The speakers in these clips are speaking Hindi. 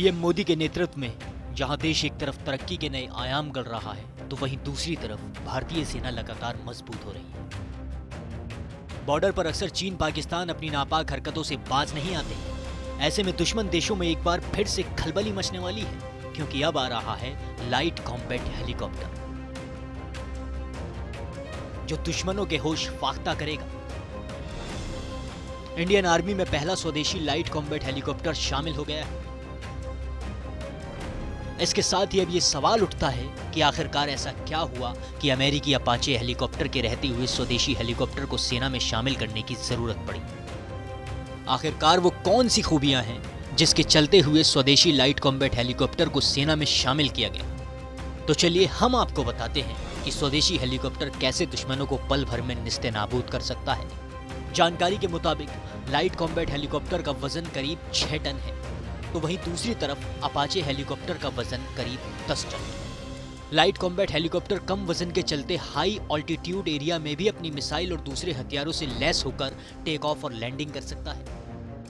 पीएम मोदी के नेतृत्व में जहां देश एक तरफ तरक्की के नए आयाम गढ़ रहा है, तो वहीं दूसरी तरफ भारतीय सेना लगातार मजबूत हो रही है। बॉर्डर पर अक्सर चीन पाकिस्तान अपनी नापाक हरकतों से बाज नहीं आते। ऐसे में दुश्मन देशों में एक बार फिर से खलबली मचने वाली है, क्योंकि अब आ रहा है लाइट कॉम्बैट हेलीकॉप्टर, जो दुश्मनों के होश फाख्ता करेगा। इंडियन आर्मी में पहला स्वदेशी लाइट कॉम्बैट हेलीकॉप्टर शामिल हो गया है। इसके साथ ही अब ये सवाल उठता है कि आखिरकार ऐसा क्या हुआ कि अमेरिकी अपाचे हेलीकॉप्टर के रहते हुए स्वदेशी हेलीकॉप्टर को सेना में शामिल करने की जरूरत पड़ी। आखिरकार वो कौन सी खूबियां हैं जिसके चलते हुए स्वदेशी लाइट कॉम्बैट हेलीकॉप्टर को सेना में शामिल किया गया? तो चलिए हम आपको बताते हैं कि स्वदेशी हेलीकॉप्टर कैसे दुश्मनों को पल भर में निस्ते नाबूद कर सकता है। जानकारी के मुताबिक लाइट कॉम्बैट हेलीकॉप्टर का वजन करीब 6 टन है, तो वहीं दूसरी तरफ अपाचे हेलीकॉप्टर का वजन करीब 10 टन है। लाइट कॉम्बैट हेलीकॉप्टर कम वजन के चलते हाई ऑल्टीट्यूड एरिया में भी अपनी मिसाइल और दूसरे हथियारों से लैस होकर टेक ऑफ और लैंडिंग कर सकता है।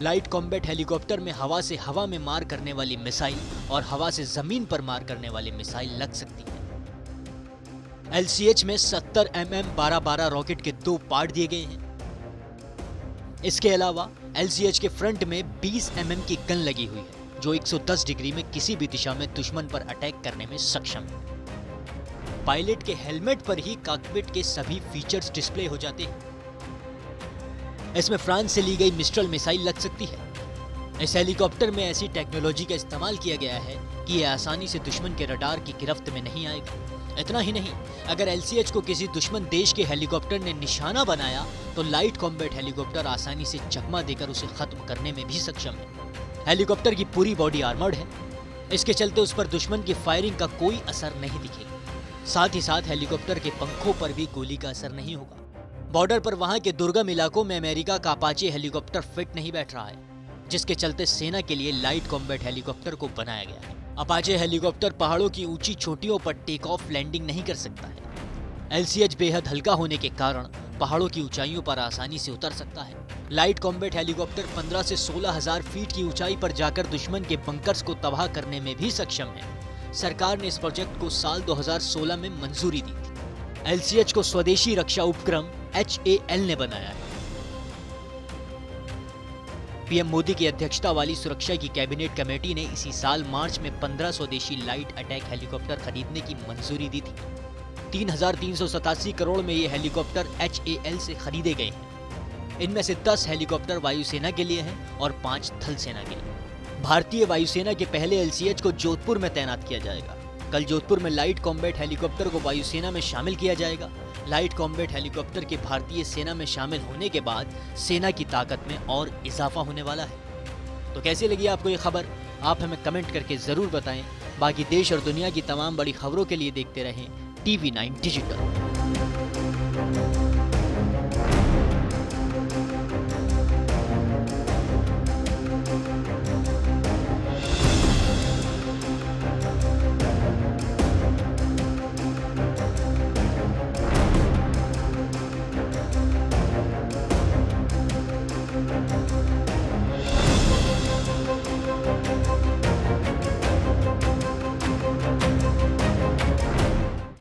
लाइट कॉम्बैट हेलीकॉप्टर में हवा से हवा में मार करने वाली मिसाइल और हवा से जमीन पर मार करने वाली मिसाइल लग सकती है। LCH में 70 mm 12-12 रॉकेट के 2 पार्ट दिए गए हैं। इसके अलावा LCH के फ्रंट में 20 mm की गन लगी हुई है, जो 110 डिग्री में किसी भी दिशा में दुश्मन पर अटैक करने में सक्षम है। पायलट के हेलमेट पर ही कॉकपिट के सभी फीचर्स डिस्प्ले हो जाते हैं। इसमें फ्रांस से ली गई मिस्ट्रल मिसाइल लग सकती है। इस हेलीकॉप्टर में ऐसी टेक्नोलॉजी का इस्तेमाल किया गया है कि यह आसानी से दुश्मन के रडार की गिरफ्त में नहीं आएगा। इतना ही नहीं, अगर LCH को किसी दुश्मन देश के हेलीकॉप्टर ने निशाना बनाया तो लाइट कॉम्बैट हेलीकॉप्टर आसानी से चकमा देकर उसे खत्म करने में भी सक्षम है। हेलीकॉप्टर की पूरी बॉडी आर्मर्ड है, इसके चलते उस पर दुश्मन की फायरिंग का कोई असर नहीं दिखेगा। साथ ही साथ हेलीकॉप्टर के पंखों पर भी गोली का असर नहीं होगा। बॉर्डर पर वहां के दुर्गम इलाकों में अमेरिका का अपाचे हेलीकॉप्टर फिट नहीं बैठ रहा है, जिसके चलते सेना के लिए लाइट कॉम्बैट हेलीकॉप्टर को बनाया गया है। अपाचे हेलीकॉप्टर पहाड़ों की ऊंची चोटियों पर टेक ऑफ लैंडिंग नहीं कर सकता है। LCH बेहद हल्का होने के कारण पहाड़ों की ऊंचाइयों पर आसानी से उतर सकता है। लाइट कॉम्बैट हेलीकॉप्टर 15 से 16,000 फीट की ऊंचाई पर जाकर दुश्मन के बंकर्स को तबाह करने में भी सक्षम है। सरकार ने इस प्रोजेक्ट को साल 2016 में मंजूरी दी थी। LCH को स्वदेशी रक्षा उपक्रम HAL ने बनाया है। पीएम मोदी की अध्यक्षता वाली सुरक्षा की कैबिनेट कमेटी ने इसी साल मार्च में 15 स्वदेशी लाइट अटैक हेलीकॉप्टर खरीदने की मंजूरी दी थी। 3,387 करोड़ में ये हेलीकॉप्टर HAL से खरीदे गए हैं। इनमें से 10 हेलीकॉप्टर वायुसेना के लिए हैं और 5 थल सेना के लिए। भारतीय वायुसेना के पहले LCH को जोधपुर में तैनात किया जाएगा। कल जोधपुर में लाइट कॉम्बैट हेलीकॉप्टर को वायुसेना में शामिल किया जाएगा। लाइट कॉम्बैट हेलीकॉप्टर के भारतीय सेना में शामिल होने के बाद सेना की ताकत में और इजाफा होने वाला है। तो कैसी लगी आपको ये खबर? आप हमें कमेंट करके जरूर बताएं। बाकी देश और दुनिया की तमाम बड़ी खबरों के लिए देखते रहें TV9 डिजिटल।